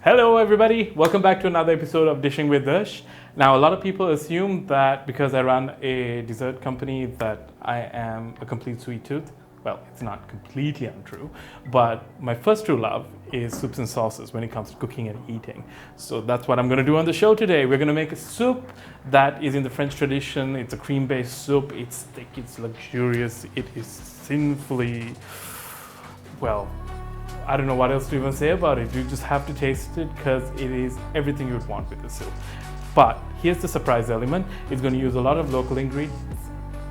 Hello everybody, welcome back to another episode of Dishing with Dush. Now a lot of people assume that because I run a dessert company that I am a complete sweet tooth. Well, it's not completely untrue, but my first true love is soups and sauces when it comes to cooking and eating. So that's what I'm going to do on the show today. We're going to make a soup that is in the French tradition. It's a cream-based soup. It's thick, it's luxurious, it is sinfully, well, I don't know what else to even say about it. You just have to taste it because it is everything you'd want with the soup. But here's the surprise element. It's going to use a lot of local ingredients.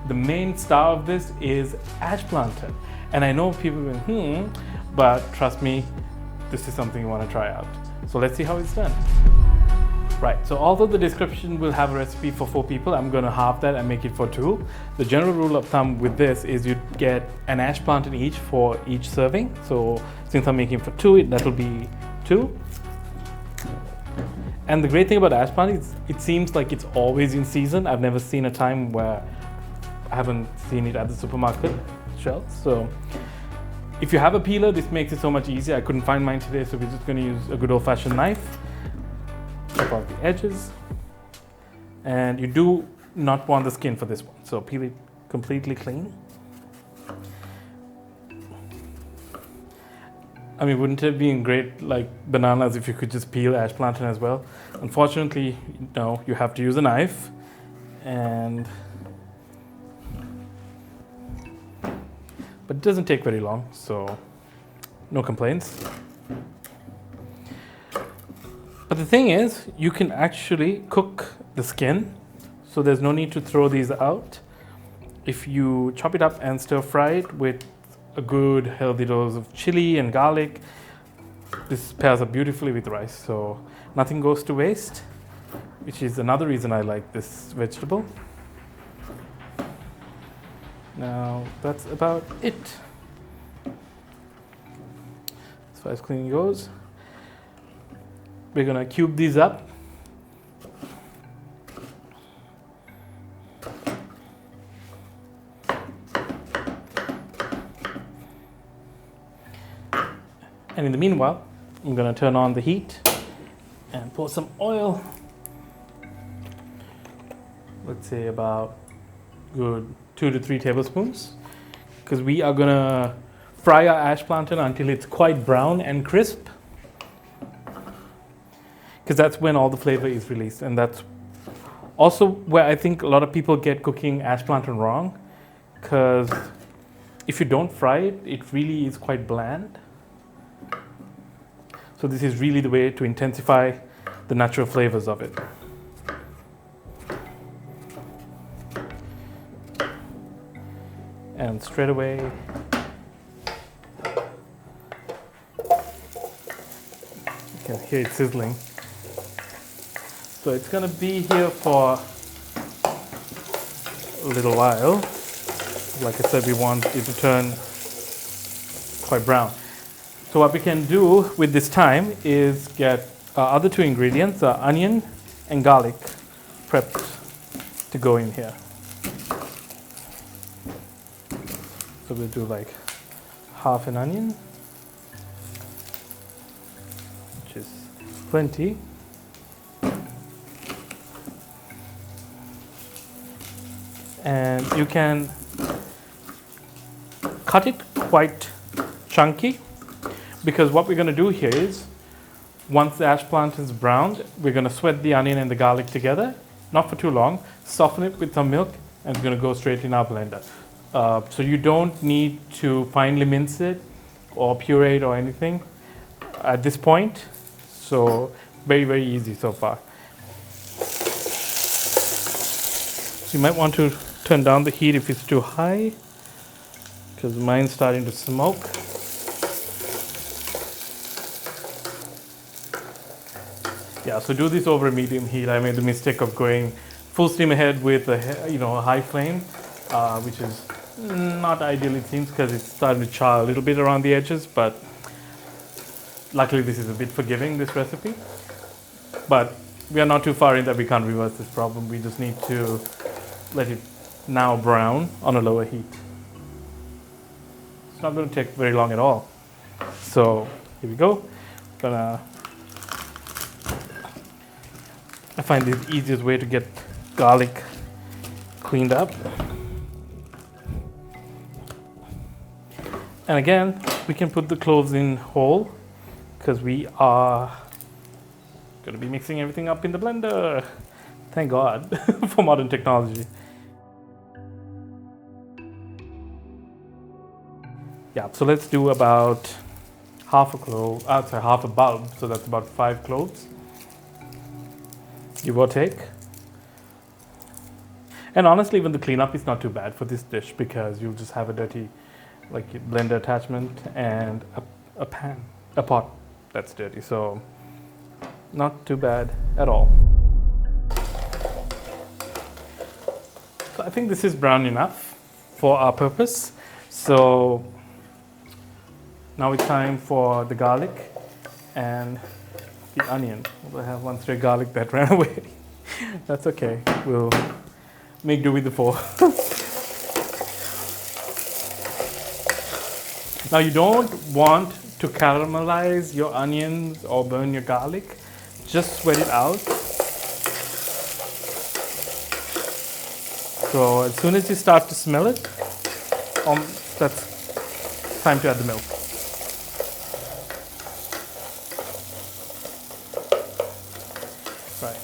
The main star of this is ash plantain. And I know people will, but trust me, this is something you want to try out. So let's see how it's done. Right, so although the description will have a recipe for 4 people, I'm going to halve that and make it for 2. The general rule of thumb with this is you get an ash plantain each for each serving. So since I'm making for 2, that'll be 2. And the great thing about ash plantain is it seems like it's always in season. I've never seen a time where I haven't seen it at the supermarket shelves. So if you have a peeler, this makes it so much easier. I couldn't find mine today, so we're just going to use a good old-fashioned knife. Chop off the edges, and you do not want the skin for this one, so peel it completely clean. I mean, wouldn't it be great like bananas if you could just peel ash plantain as well? Unfortunately, no, you have to use a knife, but it doesn't take very long, so no complaints. But the thing is, you can actually cook the skin, so there's no need to throw these out. If you chop it up and stir fry it with a good healthy dose of chili and garlic, this pairs up beautifully with rice, so nothing goes to waste, which is another reason I like this vegetable. Now, that's about it. As far as cleaning goes. We're going to cube these up. And in the meanwhile, I'm going to turn on the heat and pour some oil. Let's say about good 2 to 3 tablespoons, because we are going to fry our ash plantain until it's quite brown and crisp. Because that's when all the flavor is released, and that's also where I think a lot of people get cooking ash plantain wrong, because if you don't fry it, it really is quite bland. So this is really the way to intensify the natural flavors of it. And straight away, you can hear it sizzling. So it's going to be here for a little while. Like I said, we want it to turn quite brown. So what we can do with this time is get our other 2 ingredients, onion and garlic, prepped to go in here. So we'll do like half an onion, which is plenty. And you can cut it quite chunky, because what we're going to do here is, once the ash plantain is browned, we're going to sweat the onion and the garlic together, not for too long, soften it with some milk, and it's going to go straight in our blender. So you don't need to finely mince it or puree it or anything at this point. So very, very easy so far. So you might want to turn down the heat if it's too high, because mine's starting to smoke. Yeah, so do this over a medium heat. I made the mistake of going full steam ahead with a high flame, which is not ideal, it seems, because it's starting to char a little bit around the edges, but luckily this is a bit forgiving, this recipe. But we are not too far in that we can't reverse this problem. We just need to let it now brown on a lower heat. It's not going to take very long at all. So here we go. Gonna I find this the easiest way to get garlic cleaned up. And again, we can put the cloves in whole because we are going to be mixing everything up in the blender. Thank God for modern technology. Yeah, so let's do about half a clove, half a bulb, so that's about 5 cloves, give or take. And honestly, even the cleanup is not too bad for this dish because you'll just have a dirty like blender attachment and a pot that's dirty, so not too bad at all. So I think this is brown enough for our purpose. So now it's time for the garlic and the onion. I have one stray garlic that ran away. That's okay. We'll make do with the 4. Now you don't want to caramelize your onions or burn your garlic. Just sweat it out. So as soon as you start to smell it, that's time to add the milk. Right.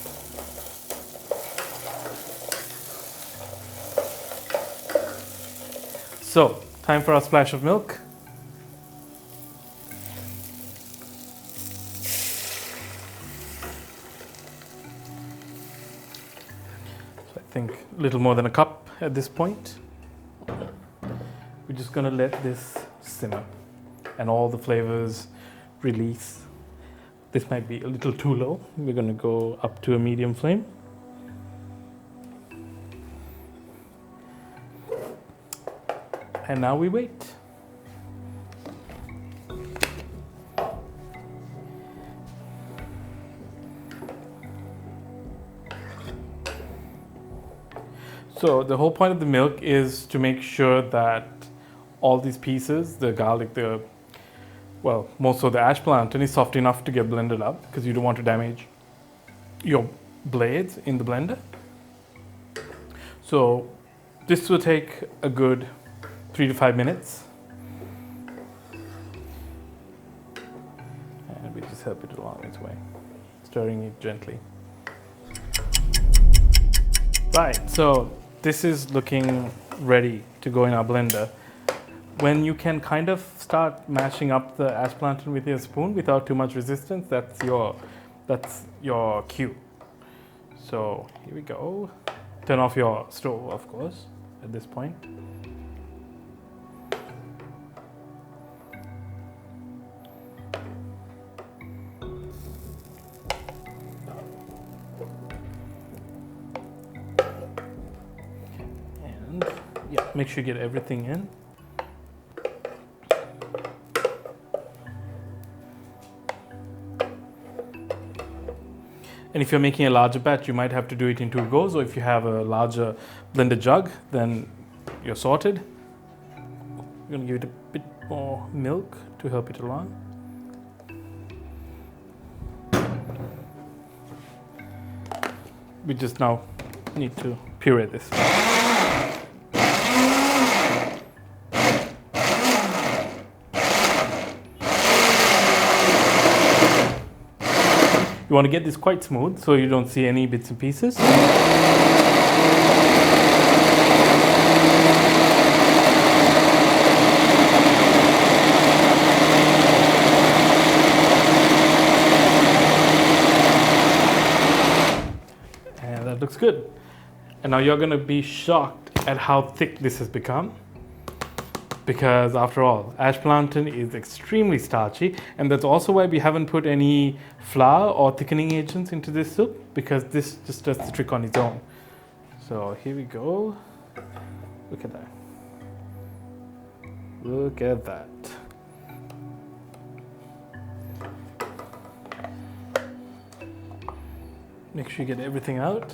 So, time for our splash of milk. So I think a little more than a cup at this point. We're just going to let this simmer and all the flavors release. This might be a little too low. We're going to go up to a medium flame. And now we wait. So the whole point of the milk is to make sure that all these pieces, the garlic, most of the ash plantain is soft enough to get blended up because you don't want to damage your blades in the blender. So this will take a good 3 to 5 minutes. And we just help it along its way, stirring it gently. Right, so this is looking ready to go in our blender. When you can kind of start mashing up the ash plantain with your spoon without too much resistance, that's your cue. So here we go. Turn off your stove, of course, at this point. And yeah, make sure you get everything in. And if you're making a larger batch, you might have to do it in 2 goes, or if you have a larger blender jug, then you're sorted. We're going to give it a bit more milk to help it along. We just now need to puree this. You want to get this quite smooth so you don't see any bits and pieces. And that looks good. And now you're going to be shocked at how thick this has become. Because after all, ash plantain is extremely starchy, and that's also why we haven't put any flour or thickening agents into this soup, because this just does the trick on its own. So here we go. Look at that. Look at that. Make sure you get everything out.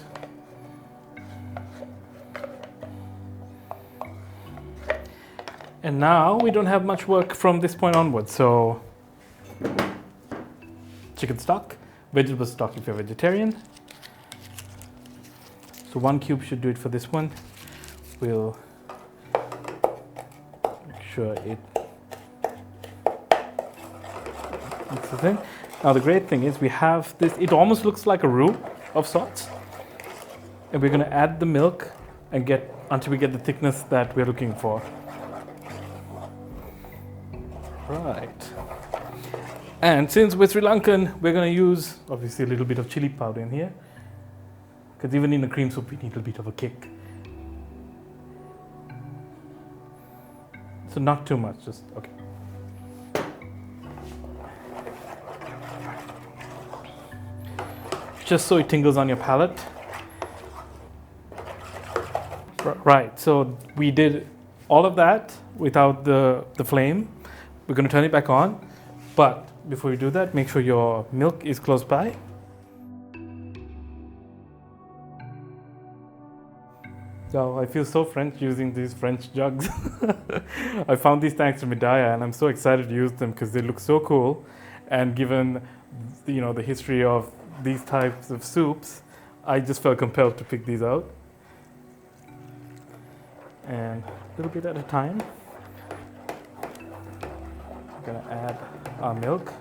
And now we don't have much work from this point onwards. So chicken stock, vegetable stock if you're vegetarian, So 1 cube should do it for this one. We'll make sure it mixes in. Now the great thing is we have this, it almost looks like a roux of sorts. And we're going to add the milk and get until we get the thickness that we're looking for. Right. And since we're Sri Lankan, we're going to use obviously a little bit of chili powder in here. Because even in a cream soup, we need a bit of a kick. So not too much, just okay. Just so it tingles on your palate. Right, so we did all of that without the flame. We're going to turn it back on, but before you do that, make sure your milk is close by. So I feel so French using these French jugs. I found these thanks to Medaya, and I'm so excited to use them because they look so cool. And given the history of these types of soups, I just felt compelled to pick these out. And a little bit at a time, we're going to add our milk.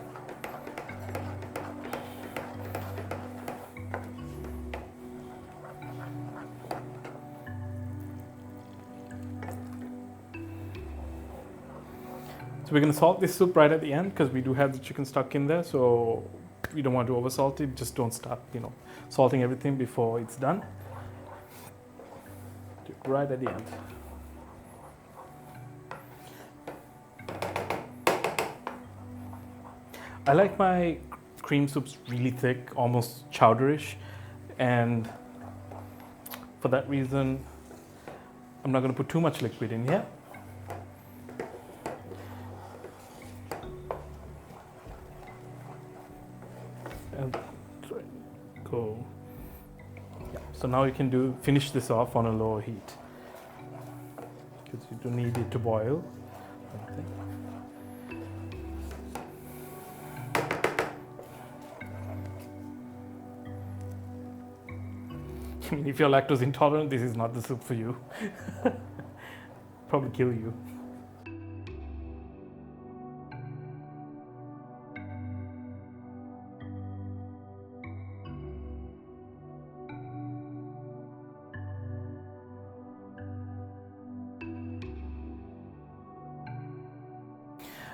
So we're going to salt this soup right at the end because we do have the chicken stuck in there, so we don't want to oversalt it. Just don't start, salting everything before it's done. Do it right at the end. I like my cream soups really thick, almost chowderish, and for that reason, I'm not going to put too much liquid in here. And go. Yeah. So now you can finish this off on a lower heat because you don't need it to boil. I mean, if you're lactose intolerant, this is not the soup for you. Probably kill you.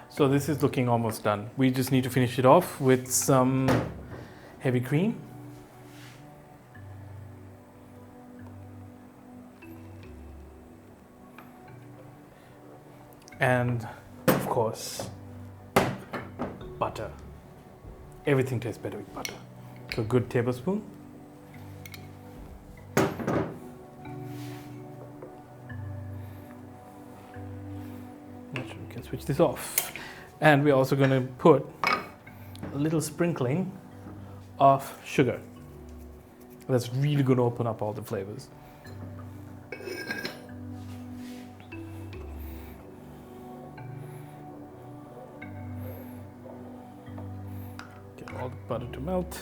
So this is looking almost done. We just need to finish it off with some heavy cream. And of course, butter. Everything tastes better with butter. So a good tablespoon. Not sure we can switch this off. And we're also going to put a little sprinkling of sugar. That's really going to open up all the flavors. All the butter to melt.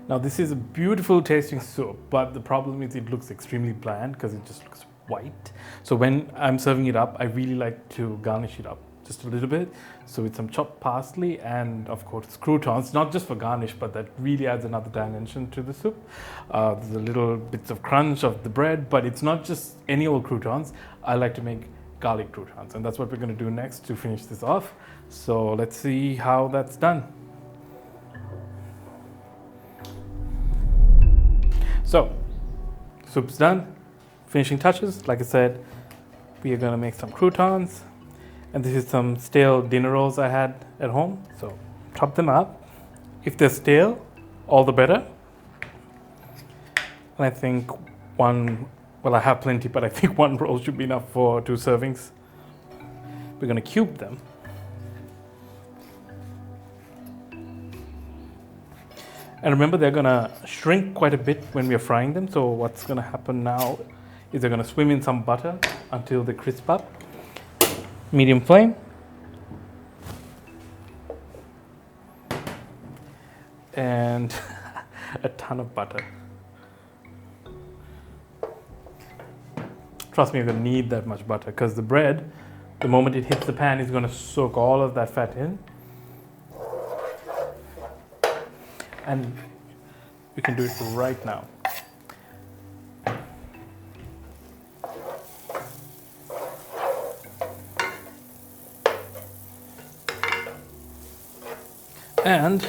Now this is a beautiful tasting soup, but the problem is it looks extremely bland because it just looks white. So when I'm serving it up, I really like to garnish it up just a little bit. So with some chopped parsley and of course croutons, not just for garnish, but that really adds another dimension to the soup. There's a little bits of crunch of the bread, but it's not just any old croutons. I like to make garlic croutons, and that's what we're going to do next to finish this off. So let's see how that's done. So, soup's done. Finishing touches, like I said, we are going to make some croutons. And this is some stale dinner rolls I had at home. So chop them up. If they're stale, all the better. And I think I have plenty, but I think one roll should be enough for 2 servings. We're going to cube them. And remember, they're going to shrink quite a bit when we are frying them. So what's going to happen now is they're going to swim in some butter until they crisp up. medium flame. And a ton of butter. Trust me, you're gonna need that much butter because the bread, the moment it hits the pan, is gonna soak all of that fat in. And you can do it right now. And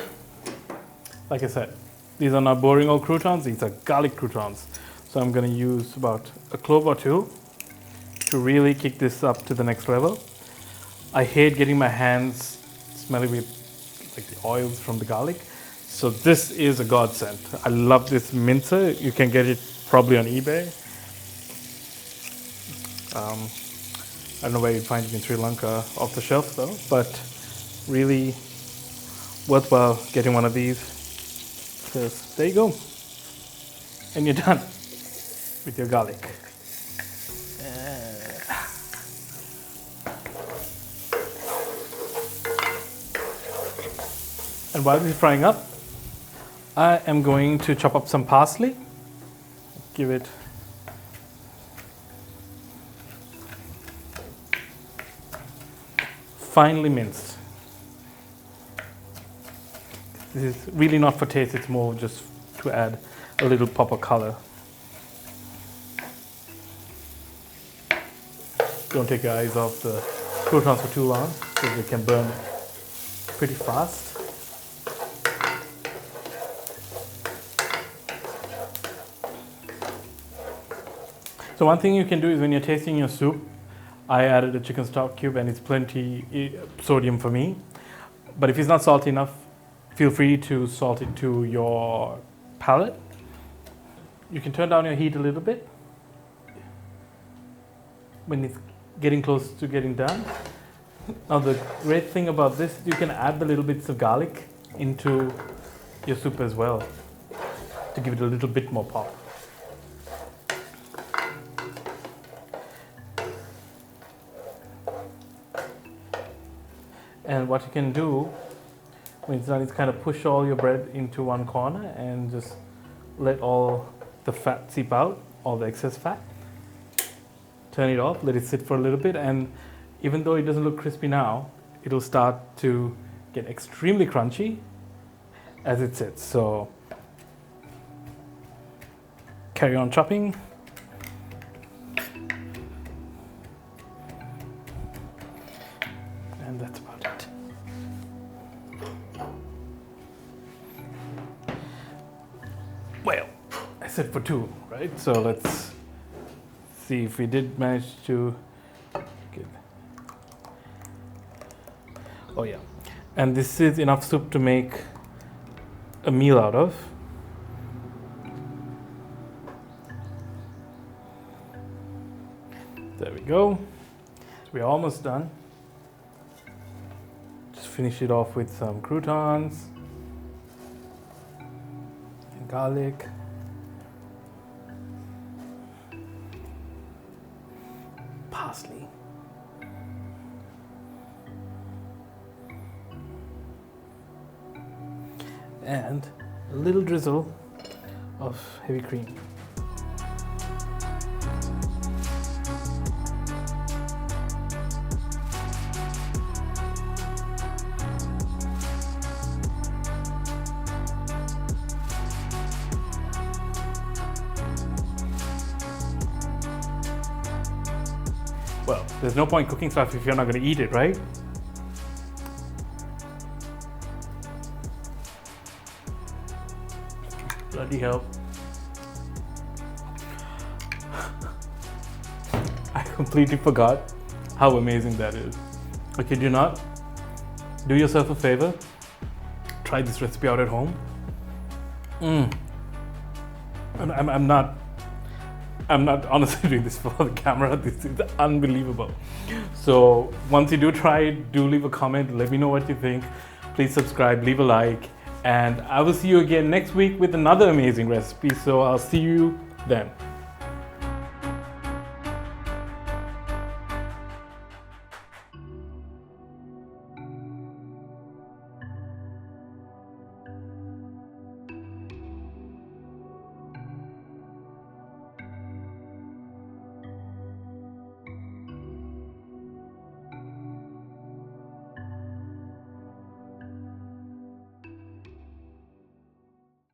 like I said, these are not boring old croutons, these are garlic croutons. So I'm going to use about a clove or two to really kick this up to the next level. I hate getting my hands smelly with like the oils from the garlic. So this is a godsend. I love this mincer. You can get it probably on eBay. I don't know where you'd find it in Sri Lanka off the shelf though, but really worthwhile getting one of these. So there you go. And you're done with your garlic. And while this is frying up, I am going to chop up some parsley. Give it finely minced. This is really not for taste, it's more just to add a little pop of color. Don't take your eyes off the croutons for too long because they can burn pretty fast. So one thing you can do is when you're tasting your soup, I added a chicken stock cube and it's plenty sodium for me. But if it's not salty enough, feel free to salt it to your palate. You can turn down your heat a little bit when it's getting close to getting done. Now the great thing about this, you can add the little bits of garlic into your soup as well to give it a little bit more pop. And what you can do when it's done is kind of push all your bread into one corner and just let all the fat seep out, all the excess fat. Turn it off, let it sit for a little bit, and even though it doesn't look crispy now, it'll start to get extremely crunchy as it sits. So carry on chopping. And that's about it. Well, I said for two, right? So let's see if we did manage to get. Oh yeah. And this is enough soup to make a meal out of. There we go. So we're almost done. Just finish it off with some croutons and garlic. Parsley. And a little drizzle of heavy cream. Well, there's no point cooking stuff if you're not going to eat it, right? Bloody hell. I completely forgot how amazing that is. I kid you not. Do yourself a favor. Try this recipe out at home. I'm not honestly doing this for the camera. This is unbelievable. So once you do try it, do leave a comment. Let me know what you think. Please subscribe, leave a like, and I will see you again next week with another amazing recipe. So I'll see you then.